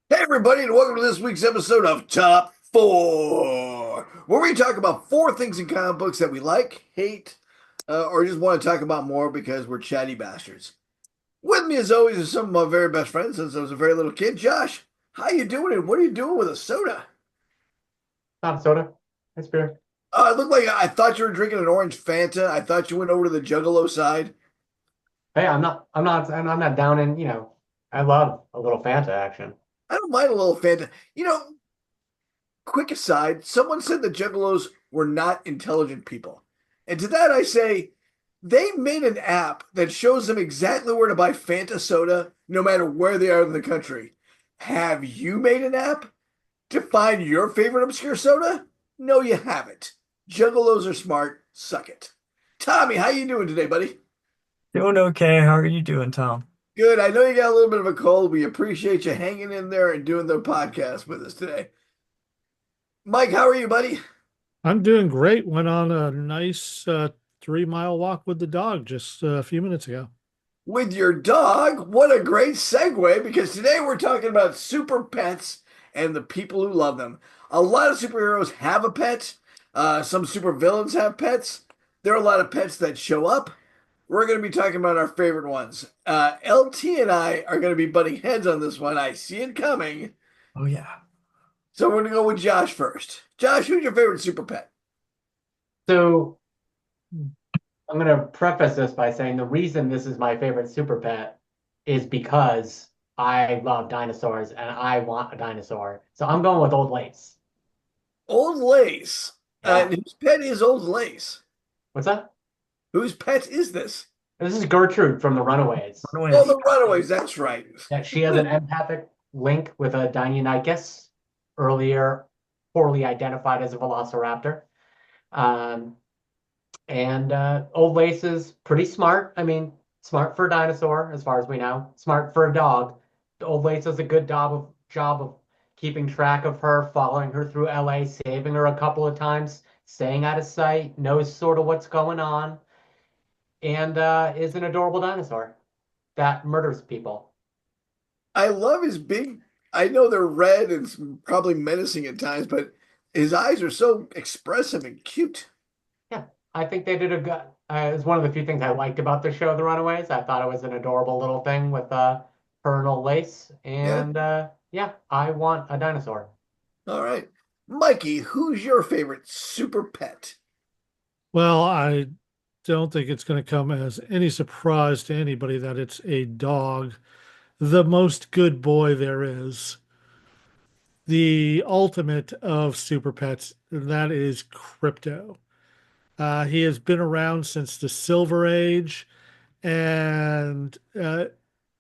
Hey, everybody, and welcome to this week's episode of Top 4, where we talk about four things in comic books that we like, hate, or just want to talk about more because we're chatty bastards. With me, as always, is some of my very best friends since I was a very little kid. Josh, how you doing, and what are you doing with a soda? Not soda. It's beer. It looked like I thought you were drinking an orange Fanta. I thought you went over to the Juggalo side. Hey, I'm not down in, I love a little Fanta action. I don't mind a little Fanta. Quick aside, someone said the Juggalos were not intelligent people. And to that I say, they made an app that shows them exactly where to buy Fanta soda no matter where they are in the country. Have you made an app to find your favorite obscure soda? No, you haven't. Juggalos are smart. Suck it. Tommy, how you doing today, buddy? Doing okay. How are you doing, Tom? Good. I know you got a little bit of a cold. We appreciate you hanging in there and doing the podcast with us today. Mike, how are you, buddy? I'm doing great. Went on a nice 3 mile walk with the dog just a few minutes ago. With your dog. What a great segue because today we're talking about super pets and the people who love them. A lot of superheroes have a pet. Some supervillains have pets. There are a lot of pets that show up. We're going to be talking about our favorite ones. LT and I are going to be butting heads on this one. I see it coming. Oh yeah. So we're going to go with Josh first. Josh, who's your favorite super pet? So I'm going to preface this by saying the reason this is my favorite super pet is because I love dinosaurs and I want a dinosaur. So I'm going with Old Lace. Old Lace. Yeah. Whose pet is Old Lace? What's that? Whose pet is this? This is Gertrude from the Runaways. Oh, Runaways. the Runaways. That's right. That she has an empathic link with a Deinonychus, earlier poorly identified as a velociraptor. Um, And Old Lace is pretty smart. I mean, smart for a dinosaur, as far as we know. Smart for a dog. Old Lace does a good job of keeping track of her, following her through LA, saving her a couple of times, staying out of sight, knows sort of what's going on, and is an adorable dinosaur that murders people. I love his big. I know they're red and probably menacing at times, but his eyes are so expressive and cute. Yeah, I think they did a good. It's one of the few things I liked about the show, The Runaways. I thought it was an adorable little thing with her and Old Lace, Yeah. and yeah, I want a dinosaur. All right. Mikey, who's your favorite super pet? Well, I don't think it's going to come as any surprise to anybody that it's a dog, the most good boy there is, the ultimate of super pets, and that is Krypto. He has been around since the Silver Age, and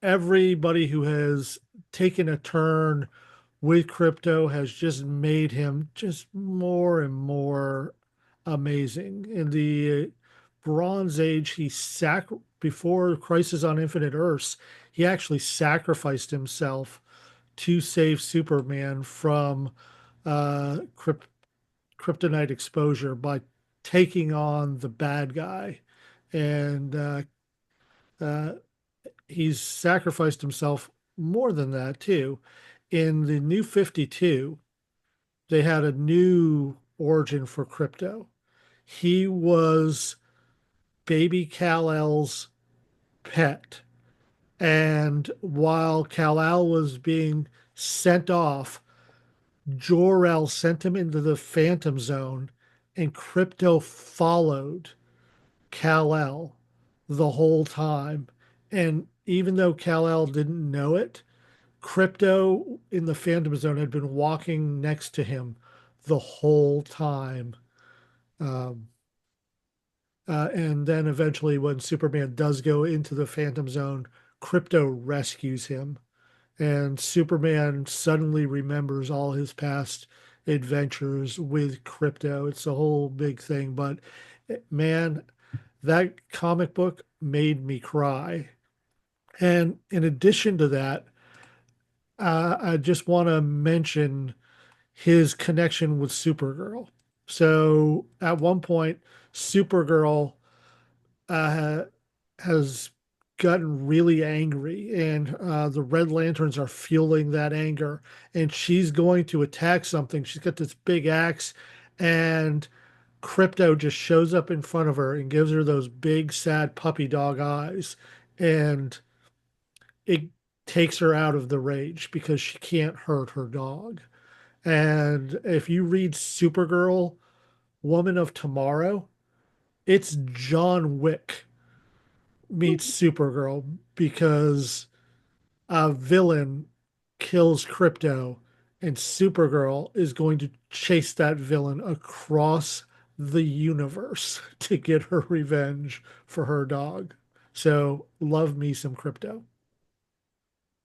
everybody who has taken a turn with Krypto has just made him just more and more amazing. In the Bronze Age, before Crisis on Infinite Earths, he actually sacrificed himself to save Superman from kryptonite exposure by taking on the bad guy, and uh, he's sacrificed himself more than that too. In the New 52, they had a new origin for Krypto. He was baby Kal-El's pet. And while Kal-El was being sent off, Jor-El sent him into the Phantom Zone, and Krypto followed Kal-El the whole time. And even though Kal-El didn't know it, Krypto in the Phantom Zone had been walking next to him the whole time. Um, and then eventually, when Superman does go into the Phantom Zone, Krypto rescues him. And Superman suddenly remembers all his past adventures with Krypto. It's a whole big thing. But man, that comic book made me cry. And in addition to that, I just want to mention his connection with Supergirl. So at one point, Supergirl uh, has gotten really angry, and the Red Lanterns are fueling that anger, and she's going to attack something. She's got this big axe, and Krypto just shows up in front of her and gives her those big, sad puppy dog eyes, and it takes her out of the rage because she can't hurt her dog. And if you read Supergirl, Woman of Tomorrow, it's John Wick meets Supergirl because a villain kills Krypto, and Supergirl is going to chase that villain across the universe to get her revenge for her dog. So, love me some Krypto.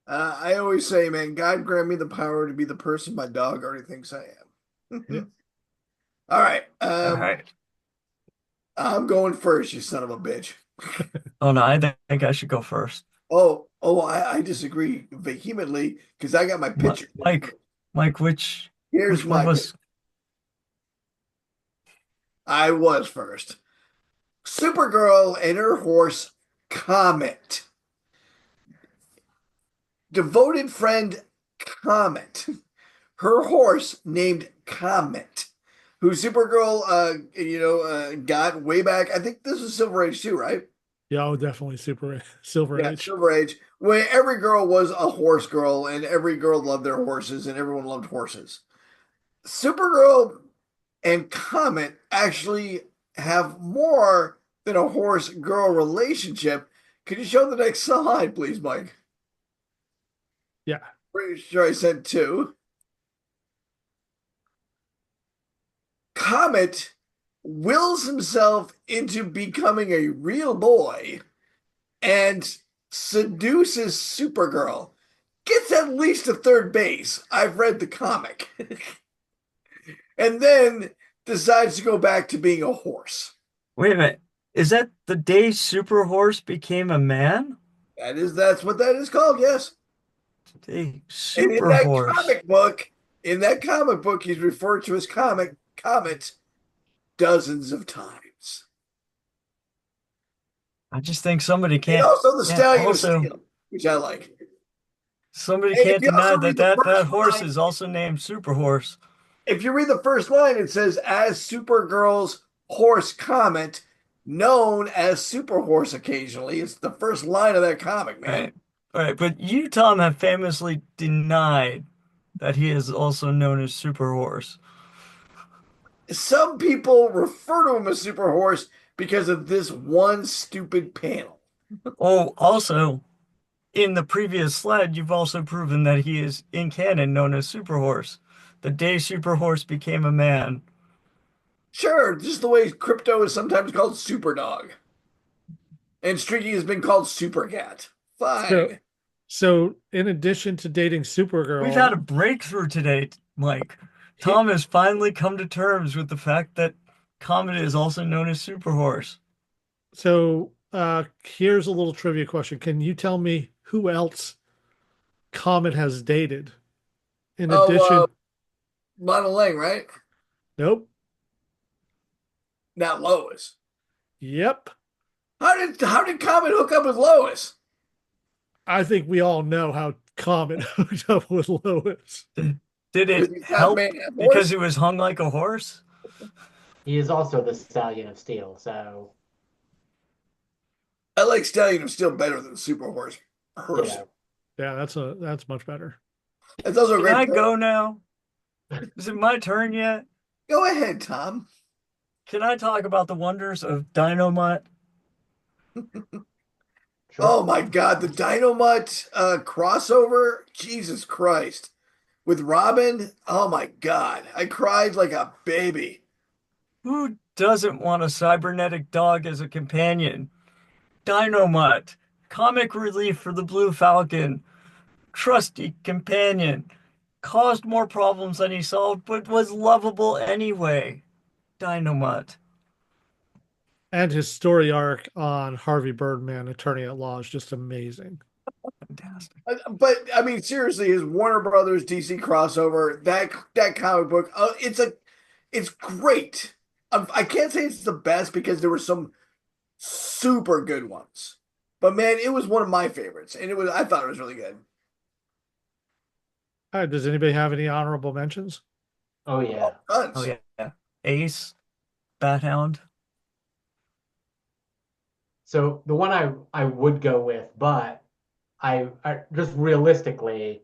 I always say, man, God grant me the power to be the person my dog already thinks I am. Yeah. All right. All right. I'm going first, you son of a bitch. Oh no, I think I should go first. I disagree vehemently because I got my picture. Mike, which Here's one my was? pick. I was first. Supergirl and her horse, Comet. Devoted friend, Comet. Her horse named Comet, who Supergirl, got way back. I think this was Silver Age too, right? Yeah, oh, definitely Silver Yeah, Age. Silver Age, where every girl was a horse girl and every girl loved their horses and everyone loved horses. Supergirl and Comet actually have more than a horse girl relationship. Could you show the next slide, please, Mike? Yeah. Pretty sure I said two. Comet wills himself into becoming a real boy and seduces Supergirl. Gets at least to third base. I've read the comic. And then decides to go back to being a horse. Wait a minute. Is that the day Super Horse became a man? That's what that is called, yes. Day And in Super that Horse. comic book, he's referred to as Comet dozens of times. I just think somebody And can't. also the Yeah, Stallion of also Steel, which I like. somebody And if can't you deny also that read the that first horse line, is also named Super Horse. if you read the first line, it says, as Supergirl's horse Comet, known as Super Horse occasionally. It's the first line of that comic, man. Right. Right. But you, Tom, have famously denied that he is also known as Super Horse. Some people refer to him as Super Horse because of this one stupid panel. Oh, also, in the previous slide, you've also proven that he is in canon known as Super Horse. The day Super Horse became a man. Sure, just the way Krypto is sometimes called Super Dog. And Streaky has been called Super Cat. So, Fine. so in addition to dating We've had a Supergirl, breakthrough today, Mike. he, Tom has finally come to terms with the fact that Comet is also known as Super Horse. so here's a little trivia question. Can you tell me who else Comet has dated? In Oh, addition, Lana Lang, right? nope. Not Lois. Yep. How did Comet hook up with Lois? I think we all know how Comet hooked up with Lois. Did Because it he's not help man, because horse. he was hung like a horse? He is also the Stallion of Steel, so I like Stallion of Steel better than Super Horse. Person. Yeah, that's much better. That's also a Can great. I go now? Is it my turn yet? Go ahead, Tom. Can I talk about the wonders of Dynamut? sure. Oh my God, the Dynamut crossover. Jesus Christ. With Robin. Oh my God. I cried like a baby. Who doesn't want a cybernetic dog as a companion? Dynamut, comic relief for the Blue Falcon, trusty companion, caused more problems than he solved, but was lovable anyway. Dynamut. And his story arc on Harvey Birdman, Attorney at Law, is just amazing. Fantastic. But I mean, seriously, his Warner Brothers DC crossover, that comic book, it's great. I can't say it's the best because there were some super good ones, But man, it was one of my favorites, and I thought it was really good. All right, does anybody have any honorable mentions? Oh yeah. Oh Tons. yeah. Ace, Bat Hound. So the one I would go with, but I just realistically,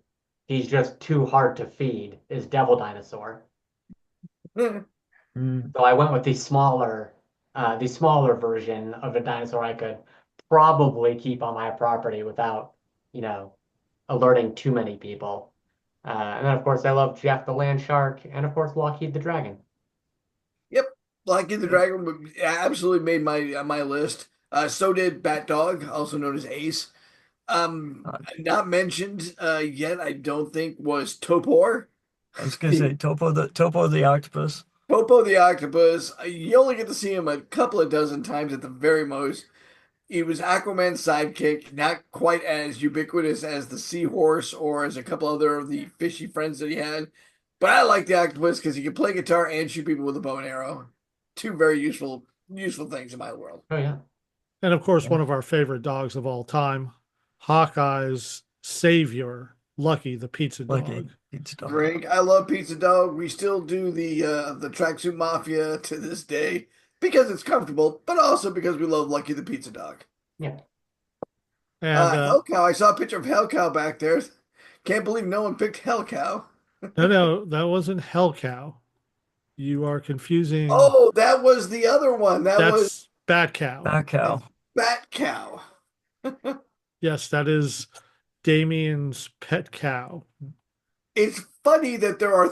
he's just too hard to feed, is Devil Dinosaur. Mm. So I went with the smaller version of a dinosaur I could probably keep on my property without, you know, alerting too many people. And then of course I love Jeff the Land Shark, and of course Lockheed the Dragon. Yep, Lucky the Dragon absolutely made my list. So did Bat Dog, also known as Ace. Uh, Not mentioned yet, I don't think, was Topor. I was gonna say Topo the octopus. Popo the octopus. You only get to see him a couple of dozen times at the very most. He was Aquaman's sidekick, not quite as ubiquitous as the seahorse or as a couple other of the fishy friends that he had. But I like the octopus because he can play guitar and shoot people with a bow and arrow. Two very useful things in my world. Oh yeah. And of course, one of our favorite dogs of all time, Hawkeye's savior, Lucky the pizza Lucky dog. pizza dog. Drink. I love Pizza Dog. We still do the tracksuit mafia to this day because it's comfortable, but also because we love Lucky the Pizza Dog. Yeah. And Hell Cow. I saw a picture of Hell Cow back there. Can't believe no one picked Hell Cow. no, that wasn't Hell Cow. You are confusing. Oh, that was the other one. That was That's Bat Cow. Bat Cow. Bat Cow. Yes, that is Damien's pet cow. It's funny that there are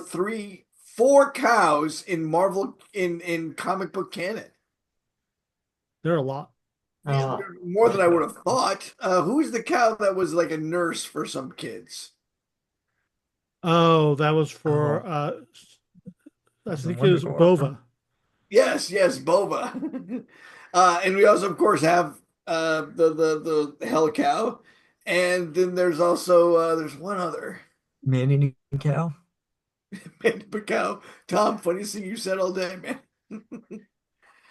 four cows in Marvel in comic book canon. There are a lot. Uh, More than I would have thought. Who's the cow that was like a nurse for some kids? Oh, that was for I Was think it it was Wonder Dwarf? Bova. Yes, Boba. And we also, of course, have the Hell Cow, and then there's also there's one other Man-eating cow. Panda cow. Tom, funniest thing you said all day, man.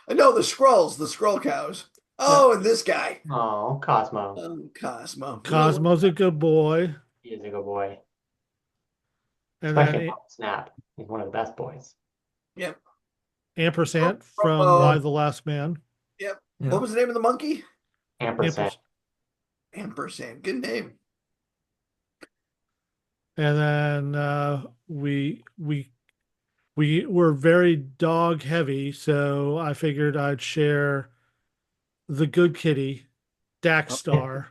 No, the Skrull cows. Oh, and this guy, oh, Cosmo. Cosmo. Cosmo's a good boy. He is a good boy. And Especially then on Snap. He's one of the best boys. Yep, Ampersand from uh, Y the Last Man. yep. Yeah. What was the name of the monkey? Ampersand. Ampersand. Good name. And then we were very dog heavy, so I figured I'd share the good kitty, Daxstar,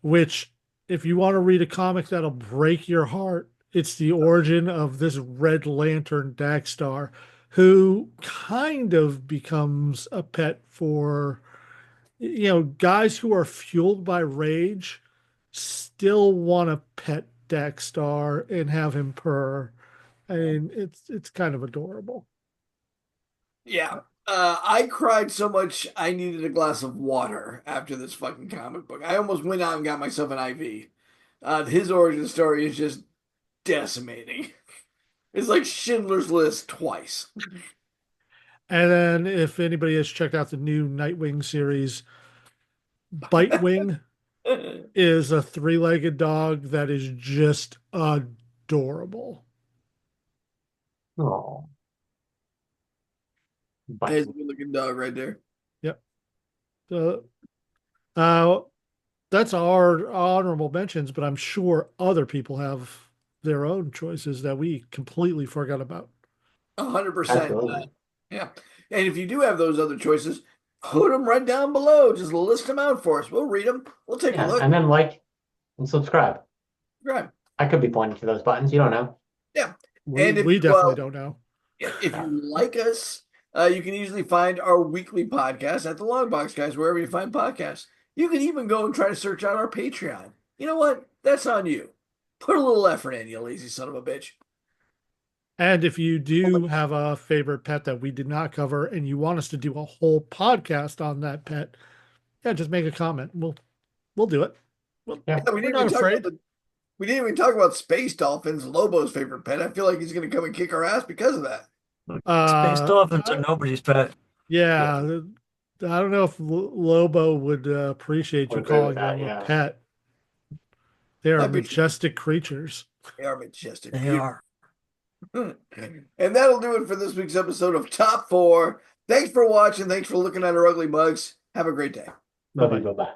which if you want to read a comic that'll break your heart, it's the origin of this Red Lantern Daxstar, who kind of becomes a pet for, guys who are fueled by rage still want to pet Daxstar and have him purr. I mean, it's kind of adorable. Yeah. I cried so much I needed a glass of water after this fucking comic book. I almost went out and got myself an IV. His origin story is just decimating. It's like Schindler's List twice. And then if anybody has checked out the new Nightwing series, Bitewing is a three-legged dog that is just adorable. Oh. It's But a good looking dog right there. Yep. So, uh, that's our honorable mentions, but I'm sure other people have their own choices that we completely forgot about. 100%. absolutely. Yeah. And if you do have those other choices, put them right down below. Just list them out for us. We'll read them. We'll take a Yeah. look. And then like and subscribe. Right. I could be pointing to those buttons. You don't know. Yeah. We, And if we you, definitely don't know. if you like us, you can easily find our weekly podcast at the Longbox Guys, wherever you find podcasts. You can even go and try to search out our Patreon. You know what? That's on you. Put a little effort in, you lazy son of a bitch. And if you do have a favorite pet that we did not cover and you want us to do a whole podcast on that pet, yeah, just make a comment. We'll do it. Yeah. We We're didn't not even talk afraid. about we didn't even talk about space dolphins, Lobo's favorite pet. I feel like he's going to come and kick our ass because of that. Space dolphins are nobody's pet. Yeah, I don't know if Lobo would appreciate you Would agree with calling that, them a yeah. pet. They are Might be true. majestic creatures. They are majestic. They are. And that'll do it for this week's episode of Top 4. Thanks for watching. Thanks for looking at our ugly mugs. Have a great day. Love you. Bye-bye. Bye-bye.